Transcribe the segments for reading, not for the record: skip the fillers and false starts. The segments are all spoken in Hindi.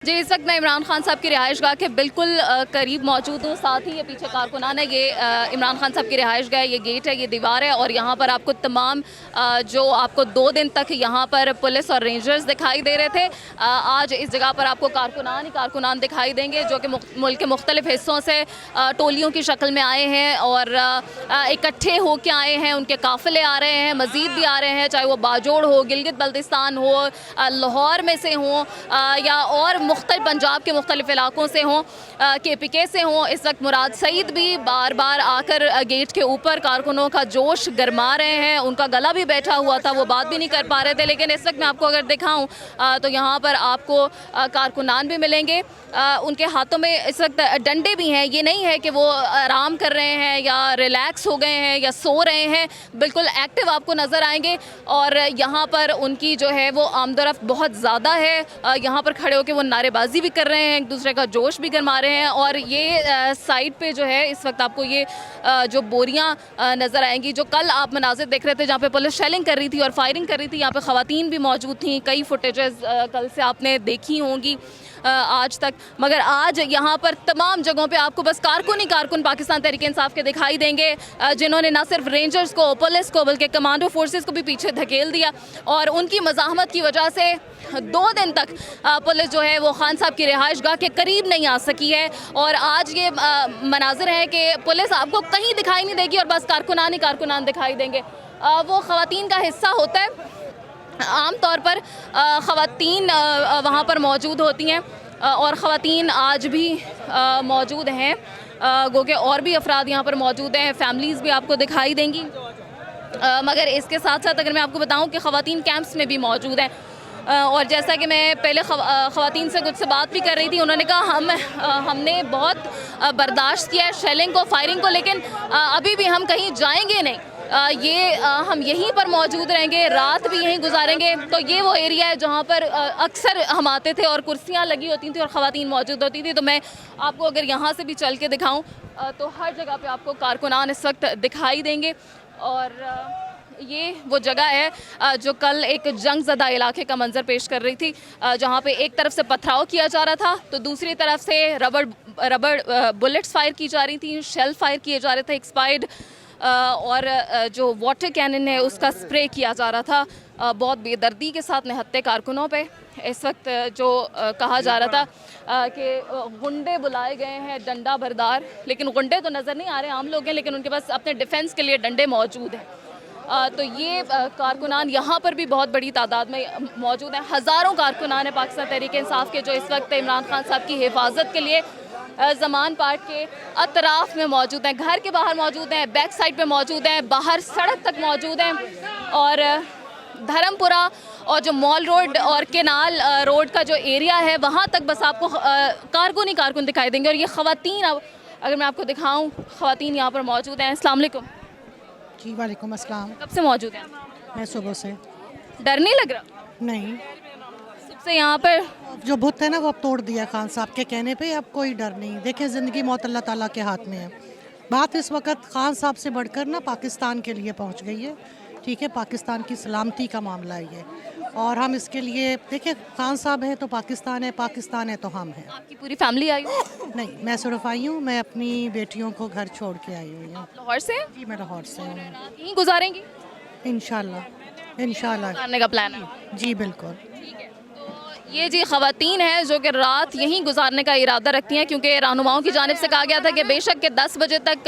जी, इस वक्त मैं इमरान खान साहब की रिहाइश गाह के बिल्कुल करीब मौजूद हूँ। साथ ही ये पीछे कारकुनान है, ये इमरान खान साहब की रिहाइश गाह, ये गेट है, ये दीवार है और यहाँ पर आपको तमाम जो आपको 2 दिन तक यहाँ पर पुलिस और रेंजर्स दिखाई दे रहे थे, आज इस जगह पर आपको कारकुनान ही कारकुनान दिखाई देंगे जो कि मुल्क के मुख्तलिफ हिस्सों से टोलियों की शक्ल में आए हैं और इकट्ठे होकर आए हैं। उनके काफ़िले आ रहे हैं, मज़ीद भी आ रहे हैं, चाहे वो बाजोड़ हो, गिलगित बल्तिस्तान हो, लाहौर में से हों या और मुख्तलिफ पंजाब के मुख्तलिफ इलाकों से हों, KPK से हों। इस वक्त मुराद सईद भी बार बार आकर गेट के ऊपर कारकुनों का जोश गरमा रहे हैं। उनका गला भी बैठा हुआ था, वो बात भी नहीं कर पा रहे थे, लेकिन इस वक्त मैं आपको अगर दिखाऊं तो यहाँ पर आपको कारकुनान भी मिलेंगे। उनके हाथों में इस वक्त डंडे भी हैं। ये नहीं है कि वो आराम कर रहे हैं या रिलैक्स हो गए हैं या सो रहे हैं, बिल्कुल एक्टिव आपको नज़र आएंगे। और यहाँ पर उनकी जो है वो आमदोरफ्त बहुत ज़्यादा है। यहाँ पर खड़े होकर वो नारेबाजी भी कर रहे हैं, एक दूसरे का जोश भी गरमा रहे हैं। और ये साइड पे जो है इस वक्त आपको ये जो बोरियां नज़र आएंगी, जो कल आप मनाजिर देख रहे थे जहाँ पे पुलिस शेलिंग कर रही थी और फायरिंग कर रही थी, यहाँ पे ख़वातीन भी मौजूद थी। कई फुटेजेस कल से आपने देखी होंगी आज तक, मगर आज यहाँ पर तमाम जगहों पे आपको बस कारकुन ही कारकुन पाकिस्तान तहरीक इंसाफ के दिखाई देंगे, जिन्होंने ना सिर्फ रेंजर्स को, पुलिस को, बल्कि कमांडो फोर्सेस को भी पीछे धकेल दिया। और उनकी मज़ाहमत की वजह से 2 दिन तक पुलिस जो है वो खान साहब की रिहाइश गाह के करीब नहीं आ सकी है। और आज ये मनाजिर हैं कि पुलिस आपको कहीं दिखाई नहीं देगी और बस कारकुनान ही कारकुनान दिखाई देंगे। वो ख़वातीन का हिस्सा होता है। आम तौर पर ख़वातीन वहाँ पर मौजूद होती हैं और ख़वातीन आज भी मौजूद हैं, गो के और भी अफराद यहाँ पर मौजूद हैं, फैमिलीज़ भी आपको दिखाई देंगी। मगर इसके साथ साथ अगर मैं आपको बताऊँ कि ख़वातीन कैंप्स में भी मौजूद हैं और जैसा कि मैं पहले ख़वातीन से कुछ से बात भी कर रही थी, उन्होंने कहा हमने बहुत बर्दाश्त किया है शेलिंग को, फायरिंग को, लेकिन अभी भी हम कहीं जाएंगे नहीं। हम यहीं पर मौजूद रहेंगे, रात भी यहीं गुजारेंगे। तो ये वो एरिया है जहाँ पर अक्सर हम आते थे और कुर्सियाँ लगी होती थी और ख़वातीन मौजूद होती थी। तो मैं आपको अगर यहाँ से भी चल के दिखाऊँ तो हर जगह पे आपको कारकुनान इस वक्त दिखाई देंगे। और ये वो जगह है जो कल एक जंग ज़दा इलाके का मंजर पेश कर रही थी, जहाँ पे एक तरफ से पथराव किया जा रहा था तो दूसरी तरफ से रबड़ बुलेट्स फायर की जा रही थी, शेल फायर किए जा रहे थे एक्सपायर्ड, और जो वाटर कैनन है उसका स्प्रे किया जा रहा था बहुत बेदर्दी के साथ निहत्ते कारकुनों पे। इस वक्त जो कहा जा रहा था कि गुंडे बुलाए गए हैं डंडा बरदार, लेकिन गुंडे तो नज़र नहीं आ रहे, आम लोग हैं, लेकिन उनके पास अपने डिफेंस के लिए डंडे मौजूद हैं। तो ये कारकुनान यहाँ पर भी बहुत बड़ी तादाद में मौजूद हैं। हज़ारों कारकुनान हैं पाकिस्तान तहरीक इंसाफ के जो इस वक्त इमरान खान साहब की हिफाजत के लिए ज़मान पार्क के अतराफ़ में मौजूद हैं, घर के बाहर मौजूद हैं, बैक साइड पे मौजूद हैं, बाहर सड़क तक मौजूद हैं। और धर्मपुरा और जो मॉल रोड और केनाल रोड का जो एरिया है वहाँ तक बस आपको कारकुन ही कारकुन दिखाई देंगे। और ये ख़वातीन, अगर मैं आपको दिखाऊँ, ख़वातीन यहाँ पर मौजूद हैं। अस्सलाम वालेकुम। जी वालेकुम अस्सलाम। कब से मौजूद हैं? मैं सुबह से। डर नहीं लग रहा? नहीं, सबसे यहाँ पर जो बुत है ना वो अब तोड़ दिया खान साहब के कहने पे, अब कोई डर नहीं। देखिए ज़िंदगी मौत अल्लाह ताला के हाथ में है। बात इस वक्त खान साहब से बढ़कर ना पाकिस्तान के लिए पहुंच गई है। ठीक है, पाकिस्तान की सलामती का मामला है ये, और हम इसके लिए, देखिए खान साहब है तो पाकिस्तान है तो हम हैं। आपकी पूरी फैमिली आई हो? नहीं, मैं सिर्फ आई हूँ, मैं अपनी बेटियों को घर छोड़ के आई हुई हूँ। लाहौर से? जी मैं लाहौर से हूँ। यहीं गुजारेंगी? इंशाल्लाह गुजारने का प्लान है? जी बिल्कुल। ये जी ख़वातीन हैं जो कि रात यहीं गुजारने का इरादा रखती हैं, क्योंकि रहनुमाओं की जानिब से कहा गया था कि बेशक के 10 बजे तक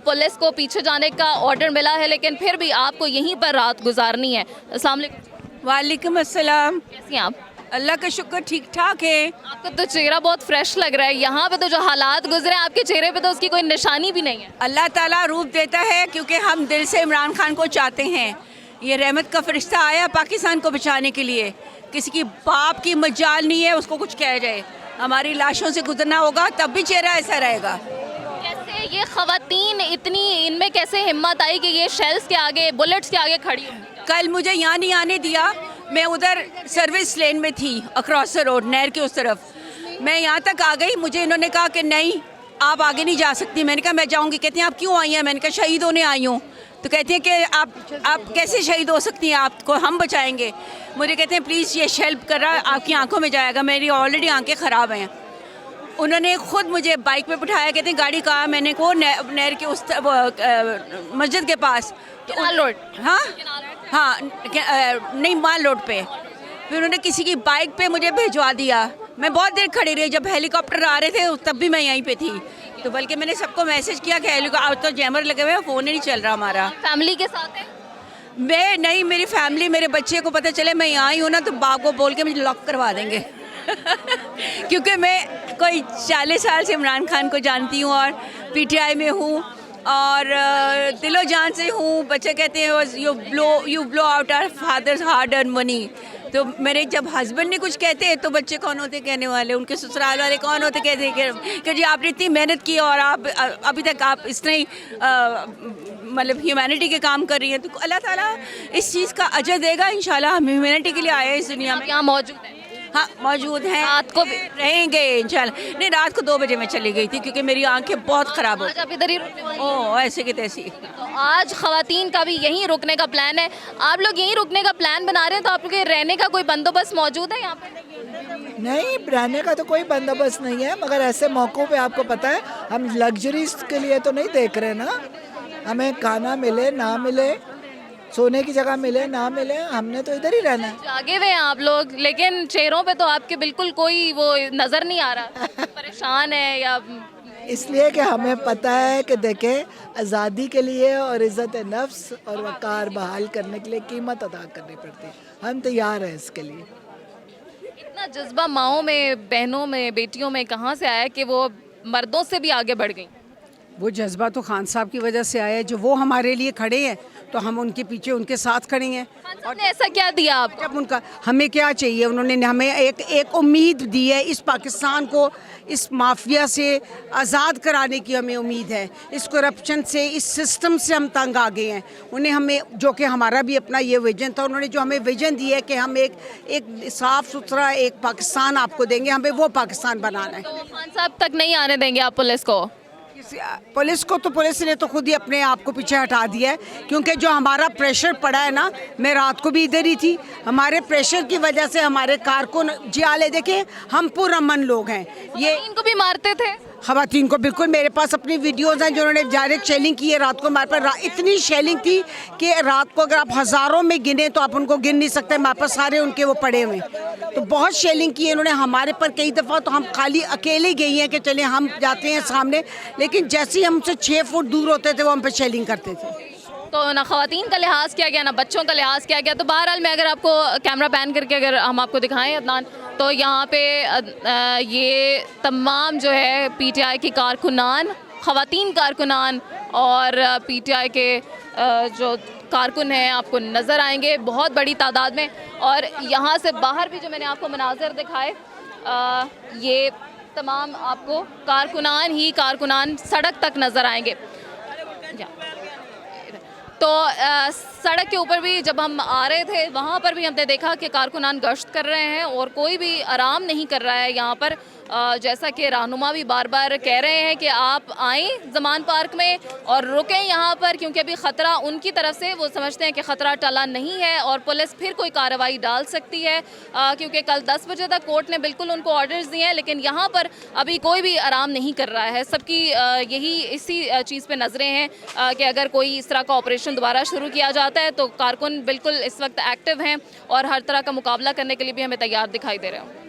पुलिस को पीछे जाने का ऑर्डर मिला है, लेकिन फिर भी आपको यहीं पर रात गुजारनी है। अस्सलाम वालेकुम। वालेकुम अस्सलाम। कैसी हैं आप? अल्लाह का शुक्र ठीक ठाक है। आपका तो चेहरा बहुत फ्रेश लग रहा है। यहाँ पे तो जो हालात गुजरे हैं आपके चेहरे पे तो उसकी कोई निशानी भी नहीं है। अल्लाह ताला रूप देता है, क्योंकि हम दिल से इमरान खान को चाहते हैं। ये रहमत का फरिश्ता आया पाकिस्तान को बचाने के लिए। किसी की बाप की मजाल नहीं है उसको कुछ कह जाए। हमारी लाशों से गुजरना होगा तब भी चेहरा ऐसा रहेगा। कैसे ये ख़वातीन इतनी, इनमें कैसे हिम्मत आई कि ये शेल्स के आगे, बुलेट्स के आगे खड़ी हो? कल मुझे यहाँ नहीं आने दिया, मैं उधर सर्विस लेन में थी, अक्रॉस द रोड, नहर के उस तरफ। मैं यहाँ तक आ गई, मुझे इन्होंने कहा कि नहीं आप आगे नहीं जा सकती। मैंने कहा मैं जाऊँगी। कहते हैं आप क्यों आई हैं? मैंने कहा शहीद होने आई हूँ। तो कहती हैं कि आप कैसे शहीद हो सकती हैं, आपको हम बचाएंगे। मुझे कहते हैं प्लीज़ ये शेल्प कर रहा आपकी आंखों में जाएगा, मेरी ऑलरेडी आंखें ख़राब हैं। उन्होंने खुद मुझे बाइक पे बिठाया, कहते हैं गाड़ी कहाँ, मैंने को नहर के उस मस्जिद के पास, तो माल रोड। हाँ हाँ नहीं, माल रोड पे। फिर उन्होंने किसी की बाइक पे मुझे भिजवा दिया। मैं बहुत देर खड़ी रही, जब हेलीकॉप्टर आ रहे थे तब भी मैं यहीं पे थी। तो बल्कि मैंने सबको मैसेज किया कि हेलीकॉप्टर, तो जैमर लगे हुए हैं, फ़ोन ही नहीं चल रहा हमारा। फैमिली के साथ है? मैं नहीं, मेरी फैमिली, मेरे बच्चे को पता चले मैं यहाँ ही हूँ ना, तो बाप को बोल के मुझे लॉक करवा देंगे। क्योंकि मैं कोई 40 साल से इमरान खान को जानती हूँ और पीटीआई में हूँ और दिलो जान से हूँ। बच्चे कहते हैं you blow out our fathers hard earn money. तो मेरे जब हस्बैंड ने कुछ कहते हैं तो बच्चे कौन होते कहने वाले, उनके ससुराल वाले कौन होते कहते कि जी आपने इतनी मेहनत की और आप अभी तक आप इस तरह ही मतलब ह्यूमैनिटी के काम कर रही हैं। तो अल्लाह ताला इस चीज़ का अजर देगा इंशाल्लाह। हम ह्यूमैनिटी के लिए आए हैं इस दुनिया में। यहाँ मौजूद है? हाँ मौजूद हैं, रात को भी रहेंगे इंशाल्लाह। नहीं, रात को 2 बजे मैं चली गई थी क्योंकि मेरी आंखें बहुत ख़राब हो। आज आप इधर ही रुकने वाली हैं? ओह ऐसे की तैसी। तो आज ख़वातीन का भी यहीं रुकने का प्लान है। आप लोग यहीं रुकने का प्लान बना रहे हैं, तो आप लोग के रहने का कोई बंदोबस्त मौजूद है यहाँ पे? नहीं, रहने का तो कोई बंदोबस्त नहीं है, मगर ऐसे मौक़ों पे आपको पता है हम लग्जरीज के लिए तो नहीं देख रहे ना। हमें खाना मिले ना मिले, सोने की जगह मिले ना मिले, हमने तो इधर ही रहना है। जागे हुए हैं आप लोग, लेकिन चेहरों पे तो आपके बिल्कुल कोई वो नज़र नहीं आ रहा। परेशान है या? इसलिए कि हमें पता है कि देखें, आज़ादी के लिए और इज़्ज़त नफ्स और वक़ार बहाल करने के लिए कीमत अदा करनी पड़ती है। हम तैयार हैं इसके लिए। इतना जज्बा माओं में, बहनों में, बेटियों में कहाँ से आया कि वो मर्दों से भी आगे बढ़ गई? वो जज्बा तो खान साहब की वजह से आया है। जो वो हमारे लिए खड़े हैं तो हम उनके पीछे, उनके साथ खड़े हैं। खान साहब ने ऐसा क्या दिया आपको? जब उनका हमें क्या चाहिए, उन्होंने हमें एक उम्मीद दी है। इस पाकिस्तान को इस माफिया से आज़ाद कराने की हमें उम्मीद है। इस करप्शन से, इस सिस्टम से हम तंग आ गए हैं। उन्हें हमें, जो कि हमारा भी अपना ये विजन था, उन्होंने जो हमें विजन दिया है कि हम एक साफ़ सुथरा एक पाकिस्तान आपको देंगे, हमें वो पाकिस्तान बनाना है। तो खान साहब तक नहीं आने देंगे आप पुलिस को? पुलिस को तो, पुलिस ने तो खुद ही अपने आप को पीछे हटा दिया है, क्योंकि जो हमारा प्रेशर पड़ा है ना, मैं रात को भी इधर ही थी, हमारे प्रेशर की वजह से हमारे कारकुन जियाले देखे, हम पुरअमन लोग हैं। ये इनको भी मारते थे? खवातीन को बिल्कुल, मेरे पास अपनी वीडियोज़ हैं जिन्होंने डायरेक्ट शेलिंग की है रात को। हमारे पास इतनी शेलिंग थी कि रात को अगर आप हज़ारों में गिने तो आप उनको गिन नहीं सकते। हमारे पास सारे उनके वो पड़े हुए, तो बहुत शेलिंग की है इन्होंने हमारे पर कई दफ़ा। तो हम खाली अकेले गई हैं कि चले हम जाते हैं सामने, लेकिन जैसे ही हमसे 6 फुट दूर होते थे वो हम पे शेलिंग करते थे। तो ना ख़वातीन का लिहाज किया गया, ना बच्चों का लिहाज किया गया। तो बहरहाल मैं अगर आपको कैमरा पैन करके अगर हम आपको दिखाएं अदनान, तो यहाँ पे ये तमाम जो है पीटीआई की कारकुनान, ख़वातीन कारकुनान और पीटीआई के जो कारकुन हैं आपको नज़र आएंगे बहुत बड़ी तादाद में। और यहाँ से बाहर भी जो मैंने आपको मनाज़र दिखाए, ये तमाम आपको कारकुनान सड़क तक नज़र आएंगे। तो सड़क के ऊपर भी जब हम आ रहे थे वहाँ पर भी हमने देखा कि कारकुनान गश्त कर रहे हैं और कोई भी आराम नहीं कर रहा है यहाँ पर। जैसा कि रहनुमा भी बार बार कह रहे हैं कि आप आएँ ज़मान पार्क में और रुकें यहाँ पर, क्योंकि अभी ख़तरा उनकी तरफ से, वो समझते हैं कि ख़तरा टला नहीं है और पुलिस फिर कोई कार्रवाई डाल सकती है। क्योंकि कल 10 बजे तक कोर्ट ने बिल्कुल उनको ऑर्डर्स दिए हैं, लेकिन यहाँ पर अभी कोई भी आराम नहीं कर रहा है। सबकी यही इसी चीज़ पे नज़रें हैं कि अगर कोई इस तरह का ऑपरेशन दोबारा शुरू किया जाता है तो कारकुन बिल्कुल इस वक्त एक्टिव हैं और हर तरह का मुकाबला करने के लिए भी हमें तैयार दिखाई दे रहे हैं।